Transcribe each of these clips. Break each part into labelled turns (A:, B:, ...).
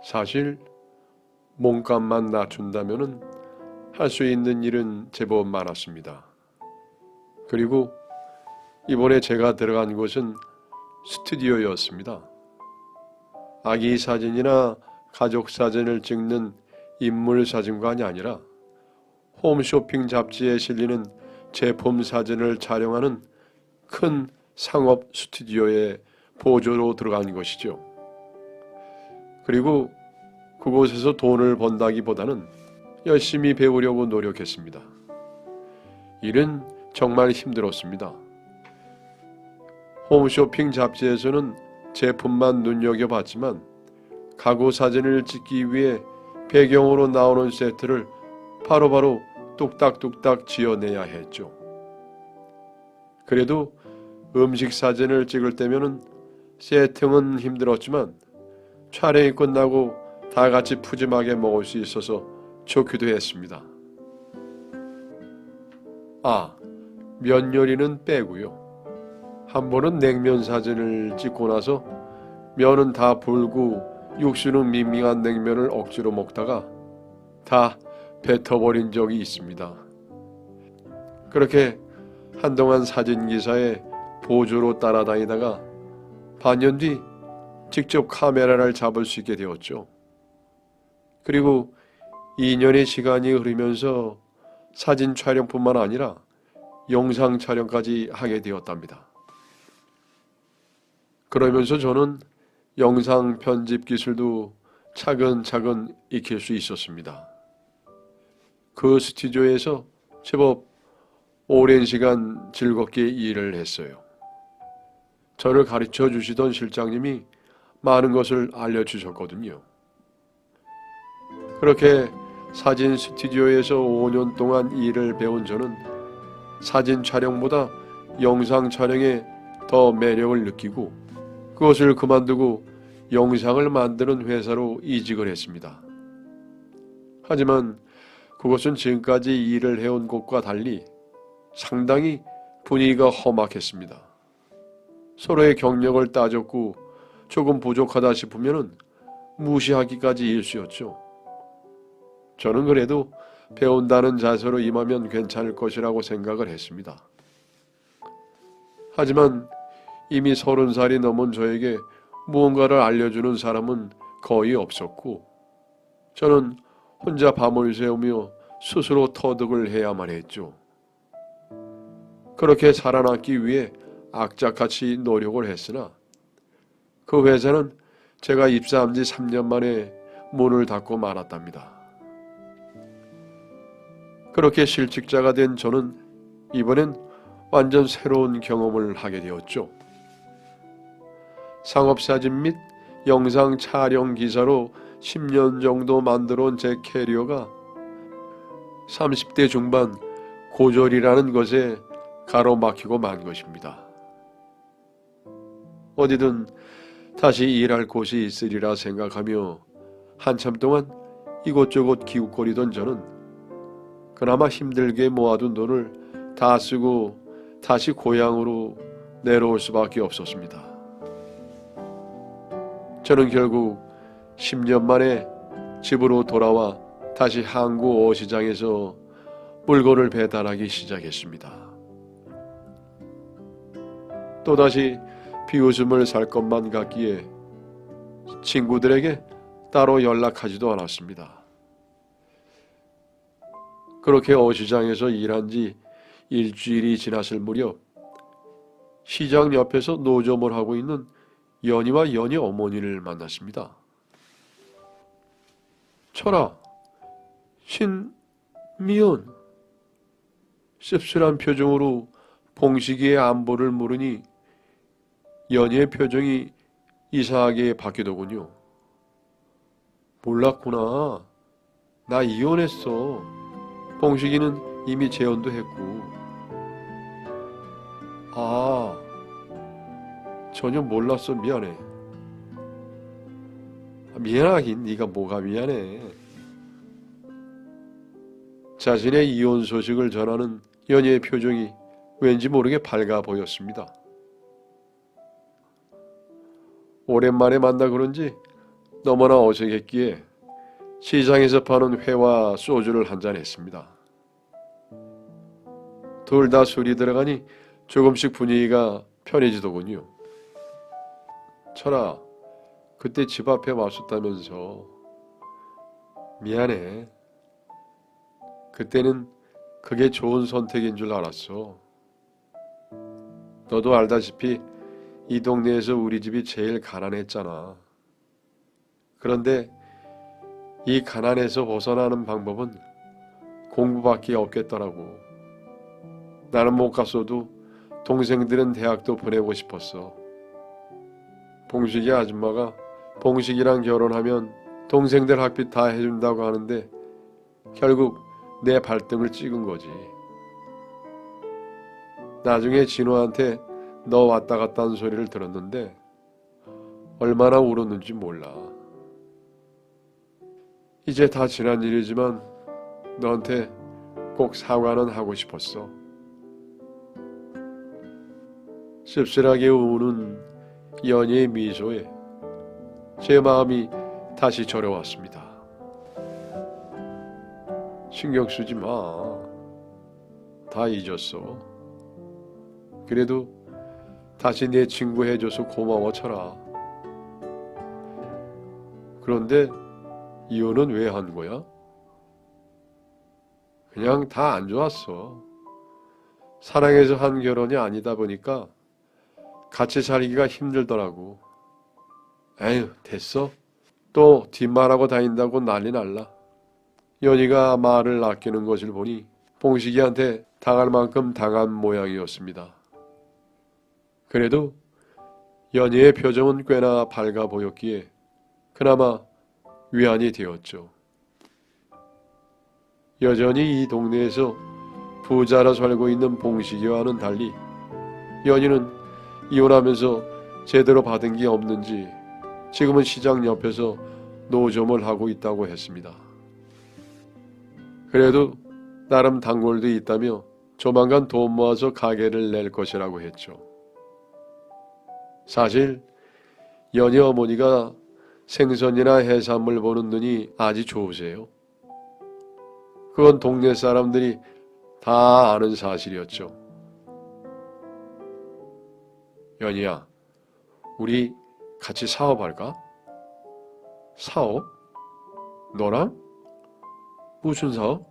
A: 사실 몸값만 낮춘다면은 할 수 있는 일은 제법 많았습니다. 그리고 이번에 제가 들어간 곳은 스튜디오였습니다. 아기 사진이나 가족 사진을 찍는 인물 사진관이 아니라 홈쇼핑 잡지에 실리는 제품 사진을 촬영하는 큰 상업 스튜디오에 보조로 들어간 것이죠. 그리고 그곳에서 돈을 번다기보다는 열심히 배우려고 노력했습니다. 일은 정말 힘들었습니다. 홈쇼핑 잡지에서는 제품만 눈여겨봤지만 가구 사진을 찍기 위해 배경으로 나오는 세트를 바로바로 뚝딱뚝딱 지어내야 했죠. 그래도 음식 사진을 찍을 때면은 세팅은 힘들었지만 촬영이 끝나고 다 같이 푸짐하게 먹을 수 있어서 좋기도 했습니다. 면 요리는 빼고요. 한 번은 냉면 사진을 찍고 나서 면은 다 불고 육수는 밍밍한 냉면을 억지로 먹다가 다 뱉어버린 적이 있습니다. 그렇게 한동안 사진기사의 보조로 따라다니다가 반년 뒤 직접 카메라를 잡을 수 있게 되었죠. 그리고 2년의 시간이 흐르면서 사진 촬영뿐만 아니라 영상 촬영까지 하게 되었답니다. 그러면서 저는 영상 편집 기술도 차근차근 익힐 수 있었습니다. 그 스튜디오에서 제법 오랜 시간 즐겁게 일을 했어요. 저를 가르쳐 주시던 실장님이 많은 것을 알려주셨거든요. 그렇게 사진 스튜디오에서 5년 동안 일을 배운 저는 사진 촬영보다 영상 촬영에 더 매력을 느끼고 그것을 그만두고 영상을 만드는 회사로 이직을 했습니다. 하지만 그것은 지금까지 일을 해온 곳과 달리 상당히 분위기가 험악했습니다. 서로의 경력을 따졌고 조금 부족하다 싶으면 무시하기까지 일쑤였죠. 저는 그래도 배운다는 자세로 임하면 괜찮을 것이라고 생각을 했습니다. 하지만 이미 30살이 넘은 저에게 무언가를 알려주는 사람은 거의 없었고 저는 혼자 밤을 새우며 스스로 터득을 해야만 했죠. 그렇게 살아남기 위해 악착같이 노력을 했으나 그 회사는 제가 입사한 지 3년 만에 문을 닫고 말았답니다. 그렇게 실직자가 된 저는 이번엔 완전 새로운 경험을 하게 되었죠. 상업사진 및 영상 촬영 기사로 10년 정도 만들어온 제 캐리어가 30대 중반 고졸이라는 것에 가로막히고 만 것입니다. 어디든 다시 일할 곳이 있으리라 생각하며 한참 동안 이곳저곳 기웃거리던 저는 그나마 힘들게 모아둔 돈을 다 쓰고 다시 고향으로 내려올 수밖에 없었습니다. 저는 결국 10년 만에 집으로 돌아와 다시 항구 어시장에서 물건을 배달하기 시작했습니다. 또다시 비웃음을 살 것만 같기에 친구들에게 따로 연락하지도 않았습니다. 그렇게 어시장에서 일한 지 일주일이 지났을 무렵 시장 옆에서 노점을 하고 있는 연희와 연희 어머니를 만났습니다. 철아, 신미연. 씁쓸한 표정으로 봉식이의 안부를 물으니 연희의 표정이 이상하게 바뀌더군요. 몰랐구나. 나 이혼했어. 봉식이는 이미 재혼도 했고. 전혀 몰랐어. 미안해. 미안하긴 네가 뭐가 미안해. 자신의 이혼 소식을 전하는 연희의 표정이 왠지 모르게 밝아 보였습니다. 오랜만에 만나 그런지 너무나 어색했기에 시장에서 파는 회와 소주를 한잔 했습니다. 둘 다 술이 들어가니 조금씩 분위기가 편해지더군요. 철아, 그때 집 앞에 왔었다면서. 미안해. 그때는 그게 좋은 선택인 줄 알았어. 너도 알다시피 이 동네에서 우리 집이 제일 가난했잖아. 그런데 이 가난에서 벗어나는 방법은 공부밖에 없겠더라고. 나는 못 갔어도 동생들은 대학도 보내고 싶었어. 봉식이 아줌마가 봉식이랑 결혼하면 동생들 학비 다 해준다고 하는데 결국 내 발등을 찍은 거지. 나중에 진호한테 너 왔다 갔다 하는 소리를 들었는데 얼마나 울었는지 몰라. 이제 다 지난 일이지만 너한테 꼭 사과는 하고 싶었어. 씁쓸하게 우는 연희의 미소에 제 마음이 다시 저려왔습니다. 신경 쓰지 마. 다 잊었어. 그래도 다시 내 친구 해줘서 고마워 철아. 그런데 이혼은 왜 한 거야? 그냥 다 안 좋았어. 사랑해서 한 결혼이 아니다 보니까 같이 살기가 힘들더라고. 에휴, 됐어. 또 뒷말하고 다닌다고 난리 날라. 연희가 말을 아끼는 것을 보니 봉식이한테 당할 만큼 당한 모양이었습니다. 그래도 연희의 표정은 꽤나 밝아 보였기에 그나마 위안이 되었죠. 여전히 이 동네에서 부자라 살고 있는 봉식이와는 달리 연희는 이혼하면서 제대로 받은 게 없는지 지금은 시장 옆에서 노점을 하고 있다고 했습니다. 그래도 나름 단골도 있다며 조만간 돈 모아서 가게를 낼 것이라고 했죠. 사실 연희 어머니가 생선이나 해산물 보는 눈이 아주 좋으세요. 그건 동네 사람들이 다 아는 사실이었죠. 연희야, 우리 같이 사업할까? 사업? 너랑? 무슨 사업?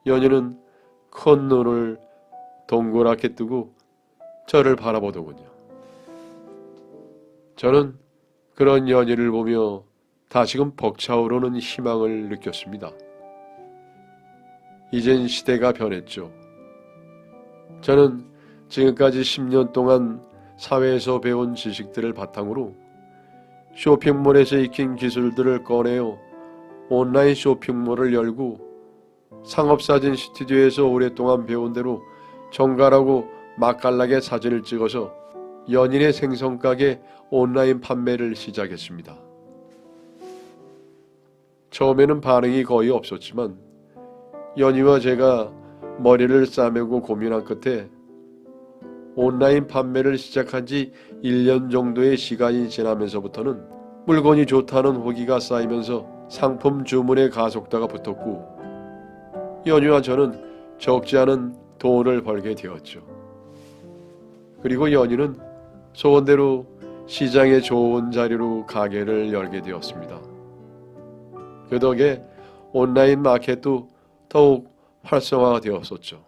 A: 연희는 큰 눈을 동그랗게 뜨고 저를 바라보더군요. 저는 그런 연희를 보며 다시금 벅차오르는 희망을 느꼈습니다. 이젠 시대가 변했죠. 저는 지금까지 10년 동안 사회에서 배운 지식들을 바탕으로 쇼핑몰에서 익힌 기술들을 꺼내어 온라인 쇼핑몰을 열고 상업사진 스튜디오에서 오랫동안 배운 대로 정갈하고 맛깔나게 사진을 찍어서 연인의 생선가게 온라인 판매를 시작했습니다. 처음에는 반응이 거의 없었지만 연희와 제가 머리를 싸매고 고민한 끝에 온라인 판매를 시작한 지 1년 정도의 시간이 지나면서부터는 물건이 좋다는 후기가 쌓이면서 상품 주문의 가속도가 붙었고 연희와 저는 적지 않은 돈을 벌게 되었죠. 그리고 연희는 소원대로 시장의 좋은 자리로 가게를 열게 되었습니다. 그 덕에 온라인 마켓도 더욱 활성화가 되었었죠.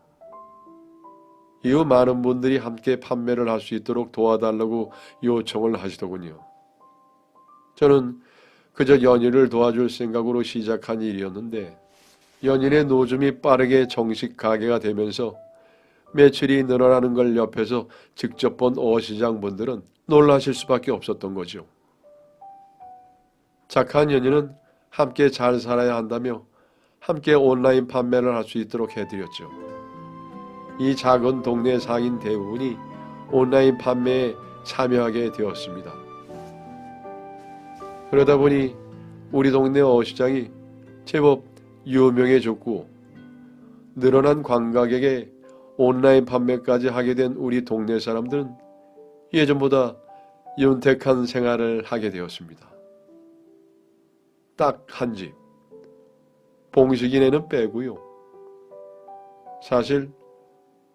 A: 이후 많은 분들이 함께 판매를 할 수 있도록 도와달라고 요청을 하시더군요. 저는 그저 연희를 도와줄 생각으로 시작한 일이었는데 연인의 노점이 빠르게 정식 가게가 되면서 매출이 늘어나는 걸 옆에서 직접 본 어시장분들은 놀라실 수밖에 없었던 거죠. 착한 연인은 함께 잘 살아야 한다며 함께 온라인 판매를 할 수 있도록 해드렸죠. 이 작은 동네 상인 대부분이 온라인 판매에 참여하게 되었습니다. 그러다 보니 우리 동네 어시장이 제법 유명해졌고 늘어난 관광객에 온라인 판매까지 하게 된 우리 동네 사람들은 예전보다 윤택한 생활을 하게 되었습니다. 딱 한 집. 봉식이네는 빼고요. 사실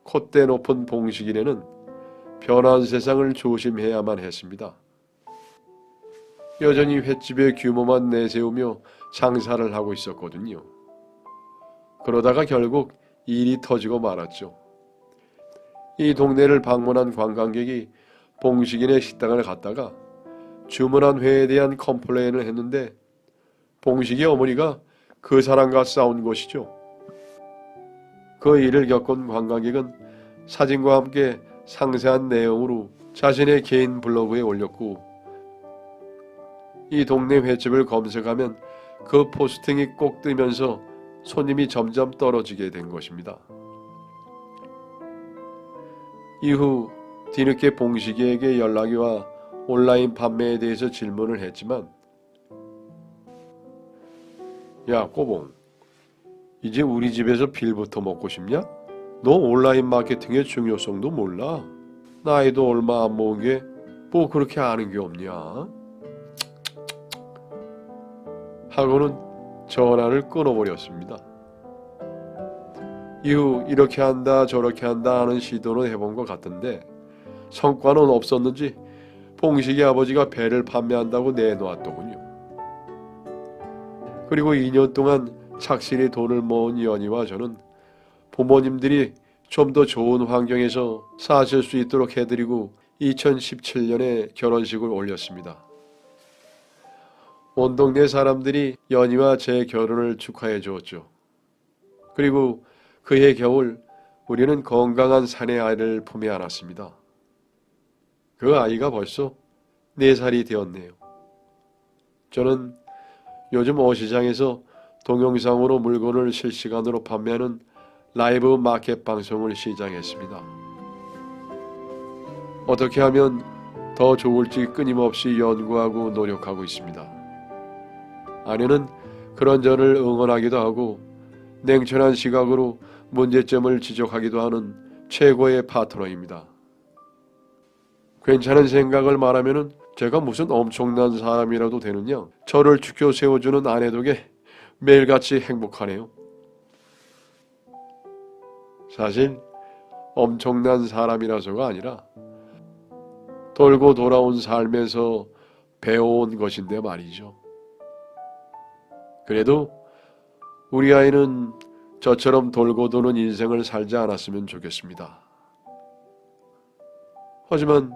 A: 콧대 높은 봉식이네는 변한 세상을 조심해야만 했습니다. 여전히 횟집의 규모만 내세우며 장사를 하고 있었거든요. 그러다가 결국 일이 터지고 말았죠. 이 동네를 방문한 관광객이 봉식이네 식당을 갔다가 주문한 회에 대한 컴플레인을 했는데 봉식이 어머니가 그 사람과 싸운 것이죠. 그 일을 겪은 관광객은 사진과 함께 상세한 내용으로 자신의 개인 블로그에 올렸고 이 동네 횟집을 검색하면 그 포스팅이 꼭 뜨면서 손님이 점점 떨어지게 된 것입니다. 이후 뒤늦게 봉식이에게 연락이 와 온라인 판매에 대해서 질문을 했지만 야 꼬봉, 이제 우리 집에서 빌부터 먹고 싶냐? 너 온라인 마케팅의 중요성도 몰라? 나이도 얼마 안 먹은 게 뭐 그렇게 아는 게 없냐? 하고는 전화를 끊어버렸습니다. 이후 이렇게 한다 저렇게 한다 하는 시도는 해본 것 같은데 성과는 없었는지 봉식이 아버지가 배를 판매한다고 내놓았더군요. 그리고 2년 동안 착실히 돈을 모은 연희와 저는 부모님들이 좀 더 좋은 환경에서 사실 수 있도록 해드리고 2017년에 결혼식을 올렸습니다. 온 동네 사람들이 연희와 제 결혼을 축하해 주었죠. 그리고 그해 겨울 우리는 건강한 사내 아이를 품에 안았습니다. 그 아이가 벌써 4살이 되었네요. 저는 요즘 어시장에서 동영상으로 물건을 실시간으로 판매하는 라이브 마켓 방송을 시작했습니다. 어떻게 하면 더 좋을지 끊임없이 연구하고 노력하고 있습니다. 아내는 그런 저를 응원하기도 하고 냉철한 시각으로 문제점을 지적하기도 하는 최고의 파트너입니다. 괜찮은 생각을 말하면 제가 무슨 엄청난 사람이라도 되느냐? 저를 지켜 세워주는 아내 덕에 매일같이 행복하네요. 사실 엄청난 사람이라서가 아니라 돌고 돌아온 삶에서 배워온 것인데 말이죠. 그래도 우리 아이는 저처럼 돌고 도는 인생을 살지 않았으면 좋겠습니다. 하지만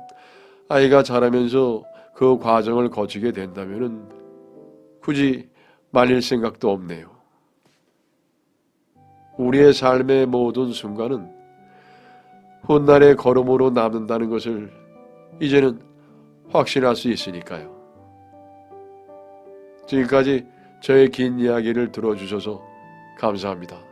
A: 아이가 자라면서 그 과정을 거치게 된다면 굳이 말릴 생각도 없네요. 우리의 삶의 모든 순간은 훗날의 걸음으로 남는다는 것을 이제는 확신할 수 있으니까요. 지금까지 저의 긴 이야기를 들어주셔서 감사합니다.